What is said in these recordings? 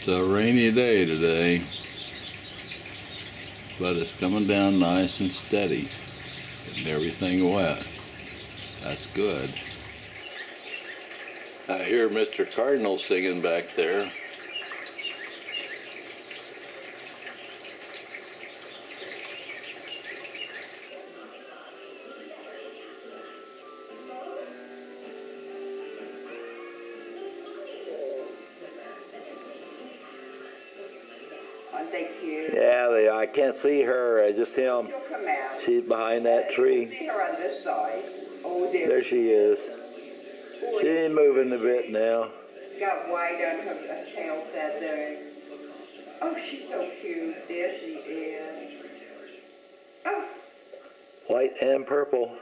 It's a rainy day today, but it's coming down nice and steady, getting everything wet. That's good. I hear Mr. Cardinal singing back there. Yeah, I can't see her. I just him. She'll come out. She's behind that tree. You can see her on this side. Oh, there she is. Boy, She's moving a bit now. Got white on her tail feathers. Oh, she's so cute. There she is. Oh. White and purple.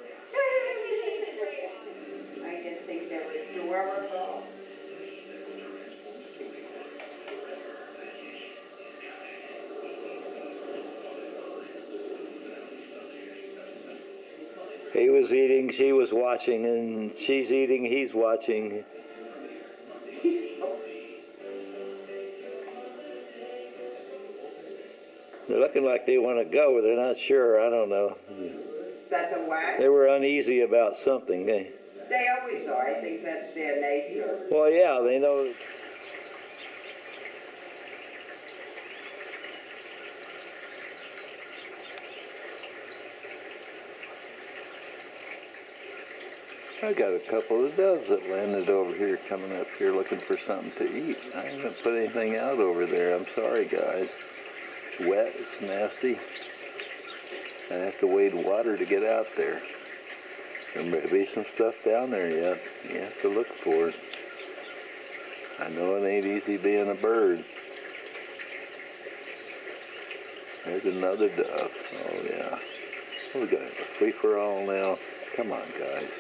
I just think that was adorable. He was eating, she was watching, and she's eating, he's watching. They're looking like they want to go, they're not sure, I don't know. Is that the what? They were uneasy about something. They always are. I think that's their nature. Well, yeah, they know. I got a couple of doves that landed over here, coming up here looking for something to eat. I haven't put anything out over there. I'm sorry, guys. It's wet, it's nasty. I have to wade water to get out there. There may be some stuff down there yet. You have to look for it. I know it ain't easy being a bird. There's another dove. Oh, yeah. We're going to have a free-for-all now. Come on, guys.